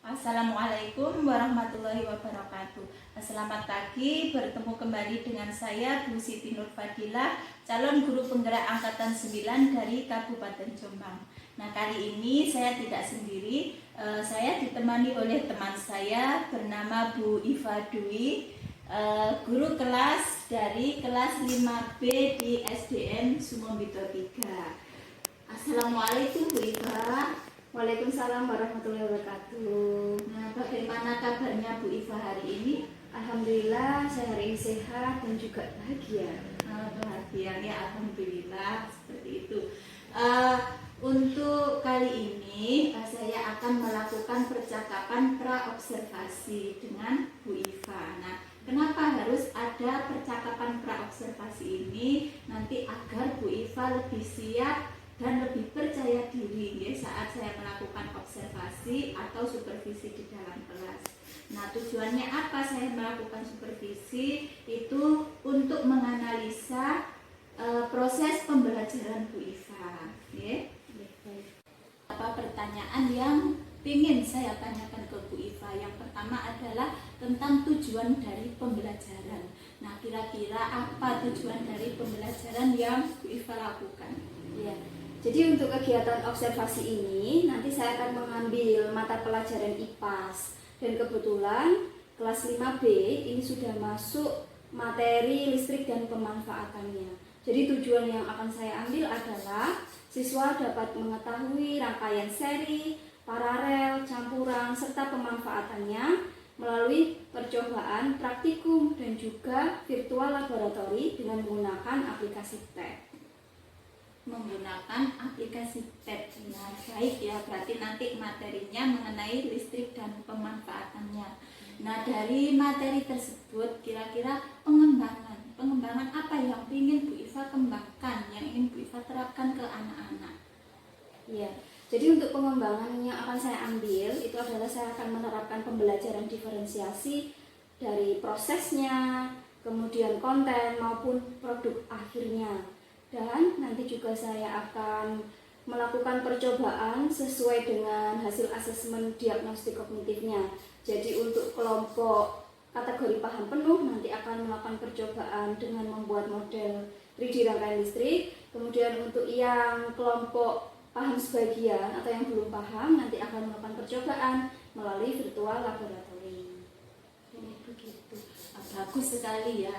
Assalamualaikum warahmatullahi wabarakatuh. Selamat pagi, bertemu kembali dengan saya Bu Siti Nur Fadilah, calon guru penggerak angkatan 9 dari Kabupaten Jombang. Nah, kali ini saya tidak sendiri, saya ditemani oleh teman saya bernama Bu Iva Dwi, guru kelas dari kelas 5B di SDN Sumombito 3. Assalamualaikum Bu Iva. Waalaikumsalam warahmatullahi wabarakatuh. Nah, bagaimana kabarnya Bu Iva hari ini? Alhamdulillah saya hari ini sehat dan juga bahagia. Bahagia ya, alhamdulillah seperti itu. Untuk kali ini saya akan melakukan percakapan praobservasi dengan Bu Iva. Nah, kenapa harus ada percakapan praobservasi ini? Nanti agar Bu Iva lebih siap dan lebih percaya diri ya, saat saya melakukan observasi atau supervisi di dalam kelas. Nah, tujuannya apa saya melakukan supervisi? Itu untuk menganalisa proses pembelajaran Bu Iva ya. Apa pertanyaan yang ingin saya tanyakan ke Bu Iva? Yang pertama adalah tentang tujuan dari pembelajaran. Nah, kira-kira apa tujuan dari pembelajaran yang Bu Iva lakukan? Ya. Jadi untuk kegiatan observasi ini nanti saya akan mengambil mata pelajaran IPAS dan kebetulan kelas 5B ini sudah masuk materi listrik dan pemanfaatannya. Jadi tujuan yang akan saya ambil adalah siswa dapat mengetahui rangkaian seri, paralel, campuran, serta pemanfaatannya melalui percobaan, praktikum, dan juga virtual laboratori dengan menggunakan aplikasi TED. Menggunakan aplikasi TED. Nah, baik ya, berarti nanti materinya mengenai listrik dan pemanfaatannya. Nah, dari materi tersebut kira-kira pengembangan apa yang ingin Bu Iva kembangkan, yang ingin Bu Iva terapkan ke anak-anak? Ya, jadi untuk pengembangan yang akan saya ambil itu adalah saya akan menerapkan pembelajaran diferensiasi dari prosesnya, kemudian konten maupun produk akhirnya. Dan nanti juga saya akan melakukan percobaan sesuai dengan hasil asesmen diagnostik kognitifnya. Jadi untuk kelompok kategori paham penuh nanti akan melakukan percobaan dengan membuat model 3D rangkaian listrik. Kemudian untuk yang kelompok paham sebagian atau yang belum paham nanti akan melakukan percobaan melalui virtual laboratori. Ini begitu. Bagus sekali ya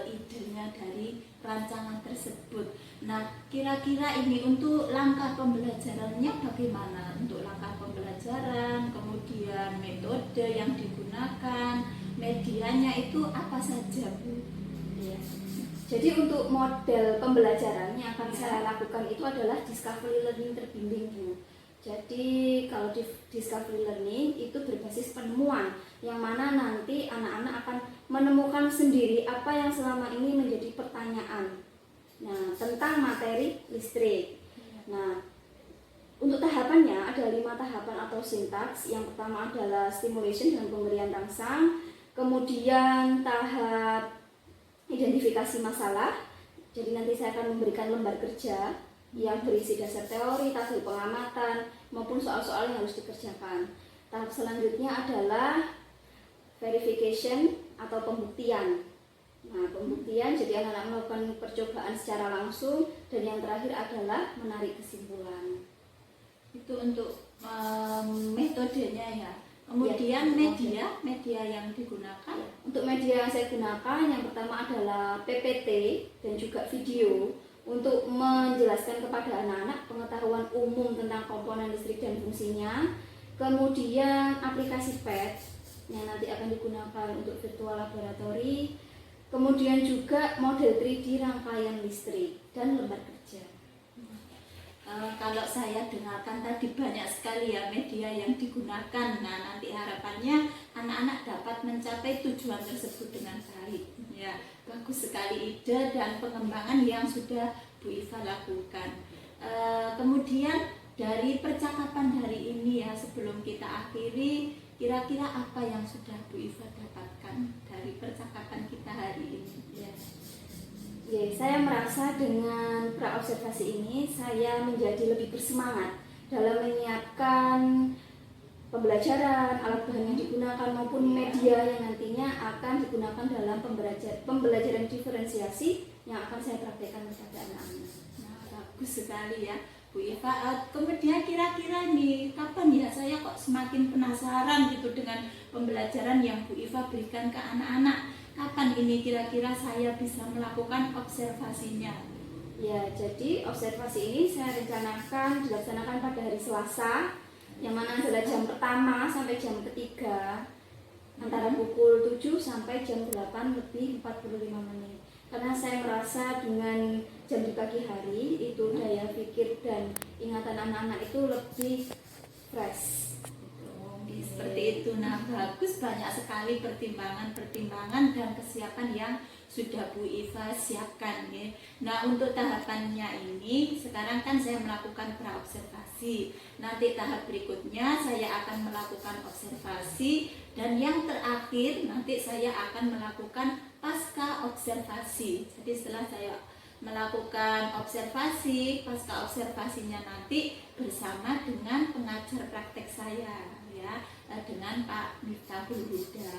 idenya dari rancangan tersebut. Nah, kira-kira ini untuk langkah pembelajarannya bagaimana? Untuk langkah pembelajaran, kemudian metode yang digunakan, medianya itu apa saja, Bu? Ya. Jadi untuk model pembelajaran yang akan saya lakukan itu adalah discovery learning terbimbing, Bu. Jadi kalau di discovery learning itu berbasis penemuan, yang mana nanti anak-anak akan menemukan sendiri apa yang selama ini menjadi pertanyaan. Nah, tentang materi listrik. Nah, untuk tahapannya ada 5 tahapan atau sintaks. Yang pertama adalah stimulation dengan pemberian rangsang, kemudian tahap identifikasi masalah. Jadi nanti saya akan memberikan lembar kerja yang berisi dasar teori, hasil pengamatan, maupun soal-soal yang harus dikerjakan. Tahap selanjutnya adalah verification atau pembuktian. Nah, pembuktian jadi anak-anak melakukan percobaan secara langsung, dan yang terakhir adalah menarik kesimpulan. Itu untuk metodenya ya. Kemudian ya, media yang digunakan. Untuk media yang saya gunakan yang pertama adalah PPT dan juga video untuk menjelaskan kepada anak-anak pengetahuan umum tentang komponen listrik dan fungsinya. Kemudian aplikasi PET yang nanti akan digunakan untuk virtual laboratori. Kemudian juga model 3D rangkaian listrik dan lembar kerja. Kalau saya dengarkan tadi banyak sekali ya media yang digunakan. Nah, nanti harapannya anak-anak dapat mencapai tujuan tersebut dengan baik. Ya, bagus sekali ide dan pengembangan yang sudah Bu Iva lakukan. Kemudian dari percakapan hari ini ya, sebelum kita akhiri, kira-kira apa yang sudah Bu Iva dapatkan dari percakapan kita hari ini? Ya, saya merasa dengan praobservasi ini saya menjadi lebih bersemangat dalam menyiapkan pembelajaran, alat bahan yang digunakan maupun media yang nantinya akan digunakan dalam pembelajaran diferensiasi yang akan saya praktekkan kepada anak-anak. Nah, bagus sekali ya Bu Iva. Kemudian kira-kira nih kapan ya saya kok semakin penasaran gitu dengan pembelajaran yang Bu Iva berikan ke anak-anak. Kapan ini kira-kira saya bisa melakukan observasinya? Ya, jadi observasi ini saya rencanakan dilaksanakan pada hari Selasa, yang mana adalah jam pertama sampai jam ketiga, antara pukul 7 sampai jam 8 lebih 45 menit. Karena saya merasa dengan jam di pagi hari itu daya pikir dan ingatan anak-anak itu lebih fresh. Seperti itu. Nah, bagus, banyak sekali pertimbangan dan kesiapan yang sudah Bu Iva siapkan ya. Nah, untuk tahapannya ini sekarang kan saya melakukan praobservasi. Nanti tahap berikutnya saya akan melakukan observasi, dan yang terakhir nanti saya akan melakukan pasca observasi. Jadi setelah saya melakukan observasi, pasca observasinya nanti bersama dengan pengajar praktek saya ya, dengan Pak Miftahul Huda.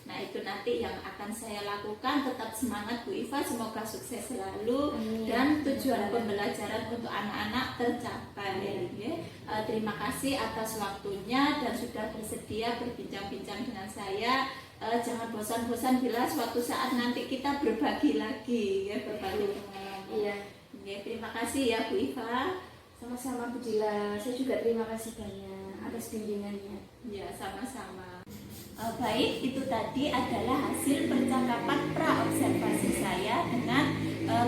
Nah, itu nanti yang akan saya lakukan. Tetap semangat Bu Iva, semoga sukses selalu. Amin. Dan tujuan pembelajaran untuk anak-anak tercapai ya. Terima kasih atas waktunya dan sudah bersedia berbincang-bincang dengan saya. Jangan bosan-bosan bila suatu saat nanti kita berbagi lagi ya, berbagi pengalaman. Iya. Ya, terima kasih ya Bu Iva. Sama-sama Bu Dila, saya juga terima kasih banyak atas bimbingannya. Ya, sama-sama. Baik, itu tadi adalah hasil percakapan praobservasi saya dengan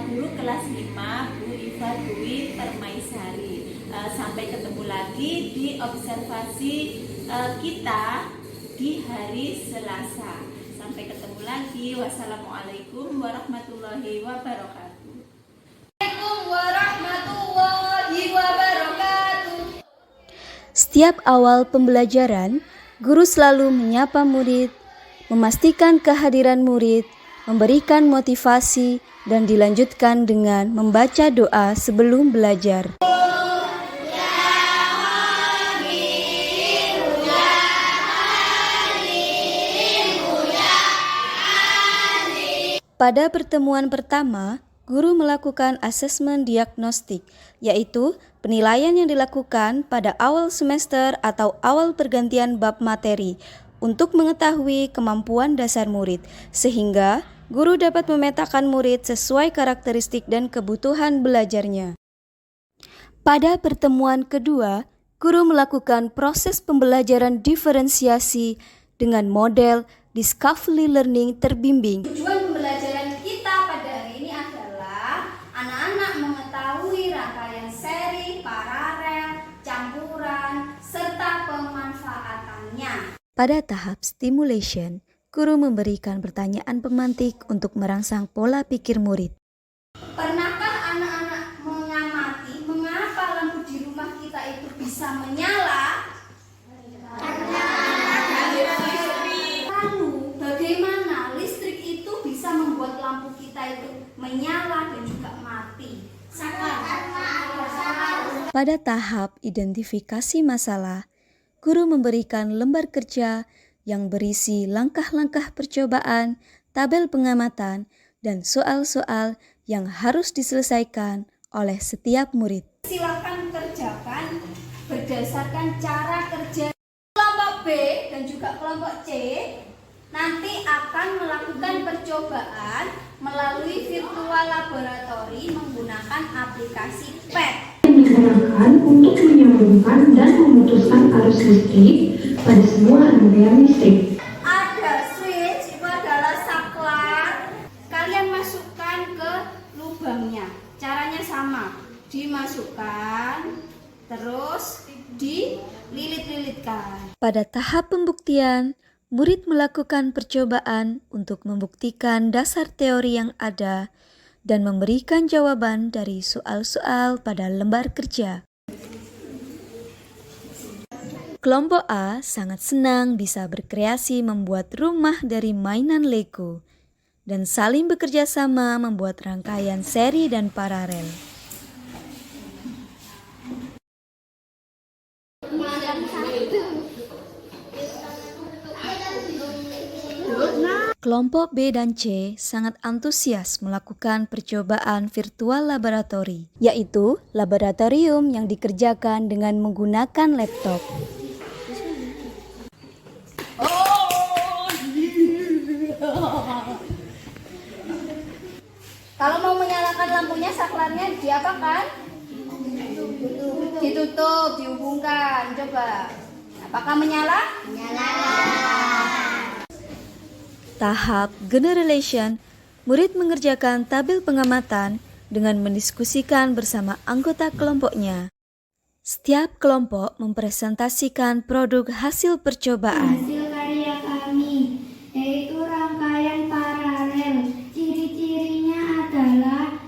guru kelas 5 Bu Iva Dwi Permaisari. Sampai ketemu lagi di observasi kita di hari Selasa. Sampai ketemu lagi. Wassalamualaikum warahmatullahi wabarakatuh. Assalamualaikum warahmatullahi wabarakatuh. Setiap awal pembelajaran, guru selalu menyapa murid, memastikan kehadiran murid, memberikan motivasi, dan dilanjutkan dengan membaca doa sebelum belajar. Pada pertemuan pertama, guru melakukan asesmen diagnostik, yaitu penilaian yang dilakukan pada awal semester atau awal pergantian bab materi untuk mengetahui kemampuan dasar murid, sehingga guru dapat memetakan murid sesuai karakteristik dan kebutuhan belajarnya. Pada pertemuan kedua, guru melakukan proses pembelajaran diferensiasi dengan model Discovery Learning terbimbing. Tujuan pembelajaran kita pada hari ini adalah anak-anak mengetahui rangkaian seri, paralel, campuran, serta pemanfaatannya. Pada tahap stimulation, guru memberikan pertanyaan pemantik untuk merangsang pola pikir murid. Pernahkah anak-anak mengamati mengapa lampu di rumah kita itu bisa menyala? Lalu bagaimana listrik itu bisa membuat lampu kita itu menyala dan juga mati? Pada tahap identifikasi masalah, guru memberikan lembar kerja yang berisi langkah-langkah percobaan, tabel pengamatan, dan soal-soal yang harus diselesaikan oleh setiap murid. Silakan kerjakan berdasarkan cara kerja. Kelompok B dan juga kelompok C nanti akan melakukan percobaan melalui virtual laboratory menggunakan aplikasi PET. Digunakan untuk menyambungkan dan memutuskan arus listrik pada semua rangkaian listrik. Ada switch, itu adalah saklar. Kalian masukkan ke lubangnya. Caranya sama, dimasukkan terus dililit-lilitkan. Pada tahap pembuktian, murid melakukan percobaan untuk membuktikan dasar teori yang ada dan memberikan jawaban dari soal-soal pada lembar kerja. Kelompok A sangat senang bisa berkreasi membuat rumah dari mainan Lego dan saling bekerja sama membuat rangkaian seri dan paralel. Kelompok B dan C sangat antusias melakukan percobaan virtual laboratori, yaitu laboratorium yang dikerjakan dengan menggunakan laptop. Kalau mau menyalakan lampunya, saklarnya diapakan? Ditutup, dihubungkan. Coba. Apakah menyala? Menyala. Tahap generation, murid mengerjakan tabel pengamatan dengan mendiskusikan bersama anggota kelompoknya. Setiap kelompok mempresentasikan produk hasil percobaan. Hasil karya kami yaitu rangkaian paralel. Ciri-cirinya adalah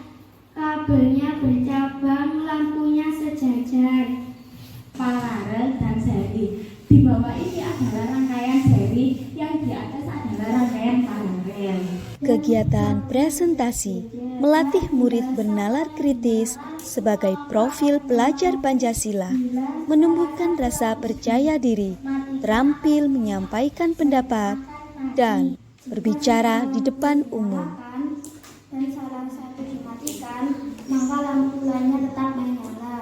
kabelnya bercabang, lampunya sejajar. Paralel dan seri. Di bawah ini adalah rangkaian seri, yang di atas adalah rangkaian paralel. Kegiatan presentasi melatih murid bernalar kritis sebagai profil pelajar Pancasila, menumbuhkan rasa percaya diri, terampil menyampaikan pendapat, dan berbicara di depan umum. Dan salah satu dimatikan, maka lampunya tetap menyala.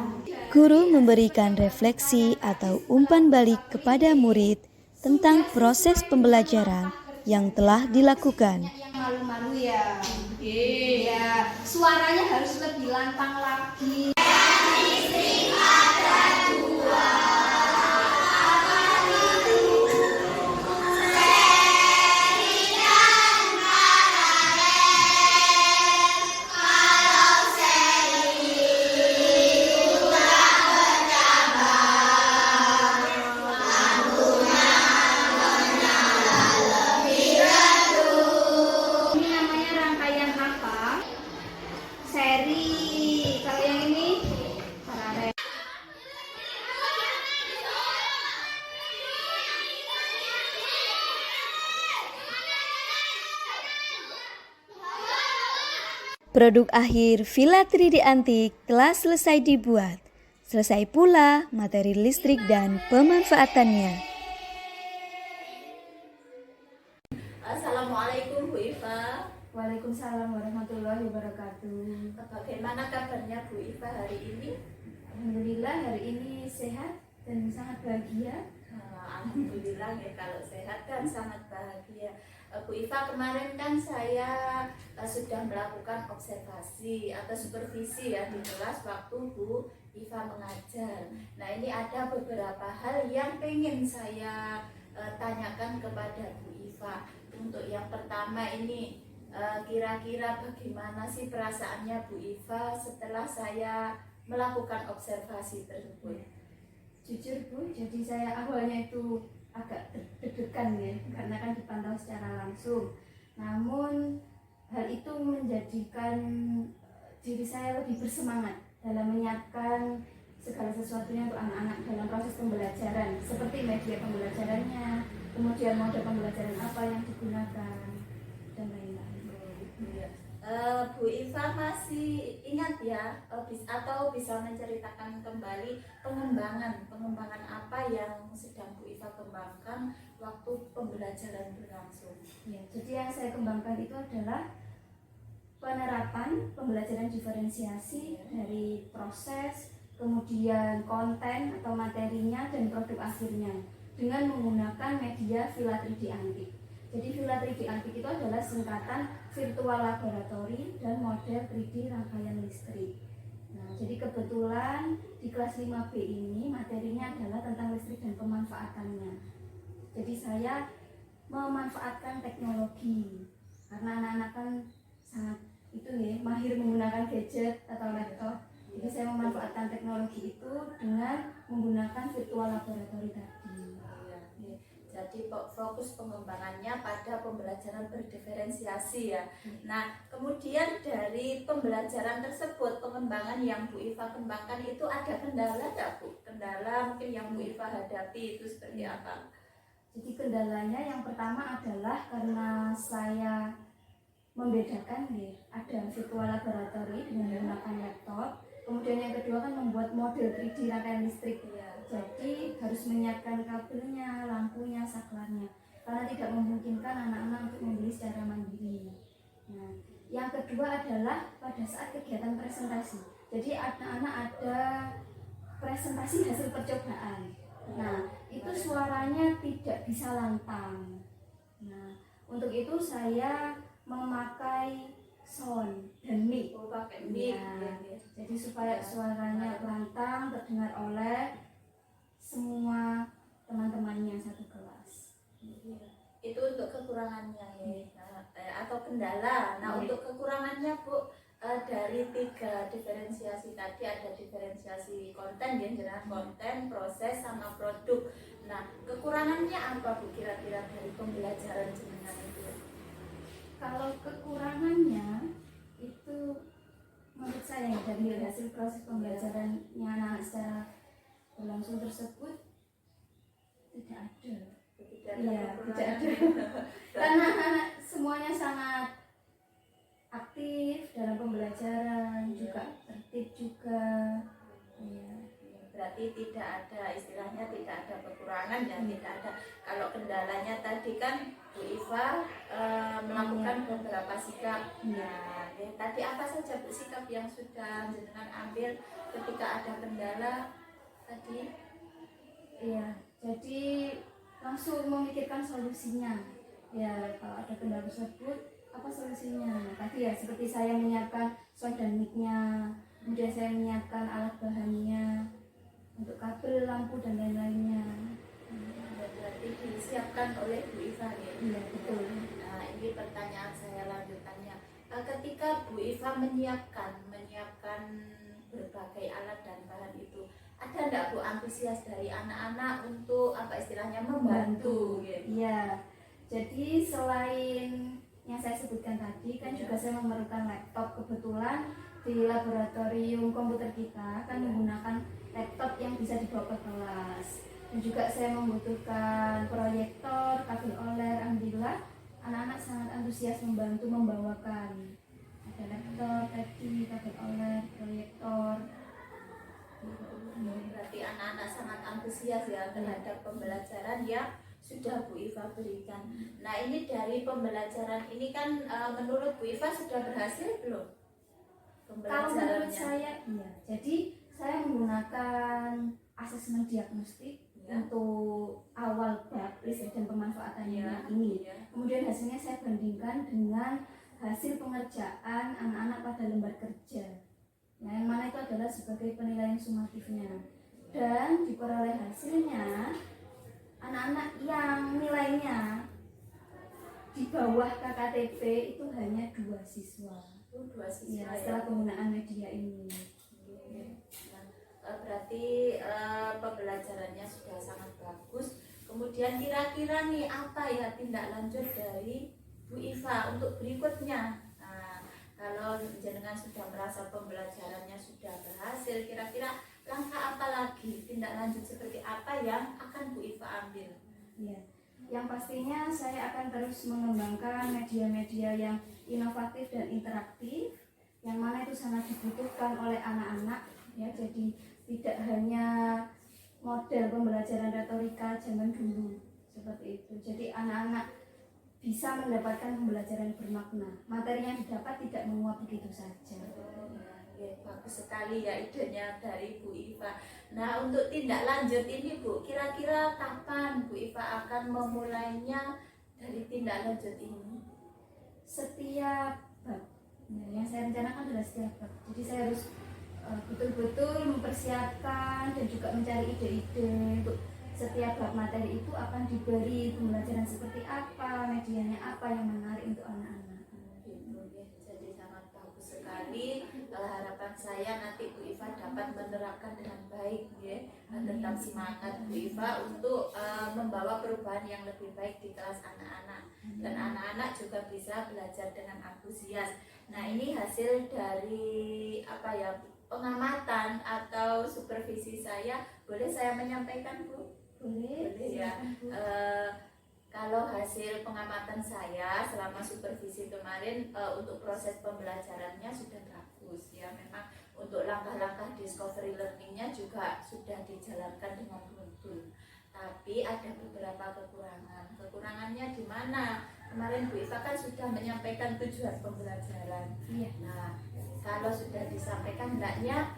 Guru memberikan refleksi atau umpan balik kepada murid tentang proses pembelajaran yang telah dilakukan. Yang malu-malu ya. Ya, suaranya harus lebih lantang lagi. Ini namanya rangkaian apa? Seri. Kalau yang ini paralel. Produk akhir Villa 3D Antik telah selesai dibuat. Selesai pula materi listrik dan pemanfaatannya. Assalamualaikum Bu Iva. Waalaikumsalam warahmatullahi wabarakatuh. Bagaimana kabarnya Bu Iva hari ini? Alhamdulillah hari ini sehat dan sangat bahagia. Alhamdulillah ya, kalau sehat kan sangat bahagia. Bu Iva, kemarin kan saya sudah melakukan observasi atau supervisi ya di kelas waktu Bu Iva mengajar. Nah, ini ada beberapa hal yang pengen saya tanyakan kepada Bu Iva. Untuk yang pertama ini, kira-kira bagaimana sih perasaannya Bu Iva setelah saya melakukan observasi tersebut? Jujur Bu, jadi saya awalnya itu agak deg-degan ya, karena kan dipantau secara langsung. Namun hal itu menjadikan diri saya lebih bersemangat dalam menyiapkan segala sesuatunya untuk anak-anak dalam proses pembelajaran, seperti media pembelajarannya, kemudian mode pembelajaran apa yang digunakan, dan lain-lain. Bu Iva masih ingat ya, atau bisa menceritakan kembali pengembangan apa yang sedang Bu Iva kembangkan waktu pembelajaran berlangsung? Ya, jadi yang saya kembangkan itu adalah penerapan pembelajaran diferensiasi dari proses, kemudian konten atau materinya, dan produk akhirnya dengan menggunakan media Villa 3D Antik. Jadi Villa 3D Antik itu adalah singkatan virtual laboratory dan model 3D rangkaian listrik. Nah, jadi kebetulan di kelas 5B ini materinya adalah tentang listrik dan pemanfaatannya. Jadi saya memanfaatkan teknologi karena anak-anak kan sangat itu ya, mahir menggunakan gadget atau laptop. Jadi saya memanfaatkan teknologi itu dengan menggunakan virtual laboratory tadi. Jadi fokus pengembangannya pada pembelajaran berdiferensiasi ya. Nah, kemudian dari pembelajaran tersebut, pengembangan yang Bu Iva kembangkan itu ada kendala nggak Bu? Kendala mungkin yang Bu Iva hadapi itu seperti apa? Jadi kendalanya yang pertama adalah karena saya membedakan ya, ada virtual laboratory dengan menggunakan laptop. Kemudian yang kedua kan membuat model 3D rangkaian listrik ya. Jadi harus menyiapkan kabelnya, lampunya, saklarnya. karena tidak memungkinkan anak-anak untuk membeli secara mandiri. Nah, yang kedua adalah pada saat kegiatan presentasi. Jadi anak-anak ada presentasi hasil percobaan. Nah, itu suaranya tidak bisa lantang. Nah, untuk itu saya memakai sound dan mic. Pakai mic. Ya, jadi supaya suaranya lantang terdengar oleh semua teman-temannya satu kelas. Itu untuk kekurangannya ya. Atau kendala. Nah, Iya. untuk kekurangannya Bu, dari 3 diferensiasi tadi ada diferensiasi konten ya, jenengan konten, proses sama produk. Nah, kekurangannya apa Bu kira-kira dari pembelajaran jenengan itu? Kalau kekurangannya itu menurut saya dari hasil proses pembelajarannya anak secara berlangsung tersebut tidak ada. Iya, tidak ada. Karena anak semuanya sangat aktif dalam pembelajaran, juga tertib juga. Iya. Berarti tidak ada, istilahnya tidak ada kekurangan dan tidak ada. Kalau kendalanya tadi kan Bu Iva melakukan beberapa sikap. Nah, ya, tadi apa saja Bu sikap yang sudah jenengan ambil ketika ada kendala tadi? Iya, jadi langsung memikirkan solusinya. Ya, kalau ada kendala tersebut, apa solusinya? Tadi ya, seperti saya menyiapkan sound dan mic-nya, kemudian saya menyiapkan alat bahannya, untuk kabel, lampu, dan lain-lainnya. Berarti disiapkan oleh Bu Iva ya? Iya, betul. Nah, ini pertanyaan saya lanjutannya. Ketika Bu Iva menyiapkan berbagai alat dan bahan itu, ada enggak Bu antusias dari anak-anak untuk apa istilahnya membantu gitu? Iya, jadi selain yang saya sebutkan tadi kan juga saya memerlukan laptop. Kebetulan di laboratorium komputer kita kan menggunakan laptop yang bisa dibawa ke kelas, dan juga saya membutuhkan proyektor, kabel OLED. Alhamdulillah anak-anak sangat antusias membantu membawakan. Ada laptop tadi, kabel OLED, proyektor. Berarti anak-anak sangat antusias ya terhadap pembelajaran yang sudah Bu Iva berikan. Nah, ini dari pembelajaran ini kan menurut Bu Iva sudah berhasil belum? Kalau menurut saya iya. Jadi saya menggunakan asesmen diagnostik untuk awal bab riset dan pemanfaatannya ini. Kemudian hasilnya saya bandingkan dengan hasil pengerjaan anak-anak pada lembar kerja. Nah, yang mana itu adalah sebagai penilaian sumatifnya. Dan diperoleh hasilnya anak-anak yang nilainya di bawah KKTP itu hanya 2 siswa. 2 siswa Ya, setelah penggunaan media ini. Berarti pembelajarannya sudah sangat bagus. Kemudian kira-kira nih apa ya tindak lanjut dari Bu Iva untuk berikutnya? Nah, kalau jenengan sudah merasa pembelajarannya sudah berhasil, kira-kira langkah apa lagi, tindak lanjut seperti apa yang akan Bu Iva ambil? Ya, yang pastinya saya akan terus mengembangkan media-media yang inovatif dan interaktif, yang mana itu sangat dibutuhkan oleh anak-anak. Ya, jadi tidak hanya model pembelajaran retorika zaman dulu seperti itu. Jadi anak-anak bisa mendapatkan pembelajaran bermakna. Materi yang didapat tidak menguap begitu saja. Ya, bagus sekali ya idenya dari Bu Iva. Nah, untuk tindak lanjut ini Bu, kira-kira kapan Bu Iva akan memulainya dari tindak lanjut ini? Setiap bab. Nah, yang saya rencanakan adalah setiap bab. Jadi saya harus betul-betul mempersiapkan dan juga mencari ide-ide untuk setiap bab materi itu akan diberi pembelajaran seperti apa, medianya apa yang menarik untuk anak-anak. Gitu ya. Jadi sangat bagus sekali. Harapan saya nanti Bu Iva dapat menerapkan dengan baik ya. Tetap semangat Bu Iva untuk membawa perubahan yang lebih baik di kelas anak-anak, dan anak-anak juga bisa belajar dengan antusias. Nah, ini hasil dari apa ya, pengamatan atau supervisi saya. Boleh saya menyampaikan Bu? Boleh Ya. Kalau hasil pengamatan saya selama supervisi kemarin, untuk proses pembelajarannya sudah bagus ya. Memang untuk langkah-langkah discovery learningnya juga sudah dijalankan dengan betul. Tapi ada beberapa kekurangan kekurangannya di mana. Kemarin Bu Iva kan sudah menyampaikan tujuan pembelajaran. Iya. Nah, kalau sudah disampaikan hendaknya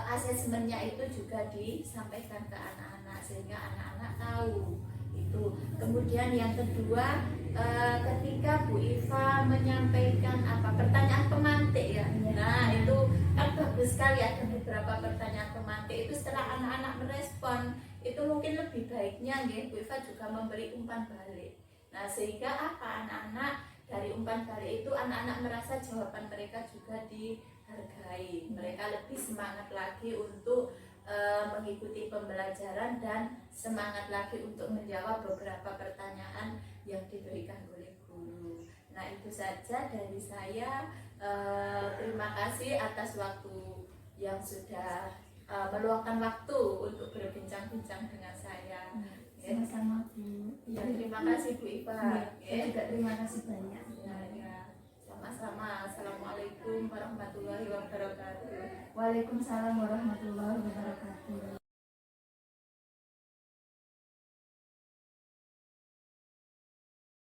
asesmennya itu juga disampaikan ke anak-anak sehingga anak-anak tahu itu. Kemudian yang kedua, ketika Bu Iva menyampaikan pertanyaan pemantik ya. Nah, itu kan bagus sekali, ada beberapa pertanyaan pemantik itu. Setelah anak-anak merespon, itu mungkin lebih baiknya Bu Iva juga memberi umpan balik. Nah, sehingga anak-anak dari umpan balik itu anak-anak merasa jawaban mereka juga dihargai. Mereka lebih semangat lagi untuk mengikuti pembelajaran dan semangat lagi untuk menjawab beberapa pertanyaan yang diberikan oleh guru. Nah, itu saja dari saya. Terima kasih atas waktu yang sudah meluangkan waktu untuk berbincang-bincang dengan saya. Sama-sama Bu. Ya, terima kasih Bu Iva. Saya juga terima kasih banyak. Ya, sama-sama. Assalamualaikum warahmatullahi wabarakatuh. Waalaikumsalam warahmatullahi wabarakatuh.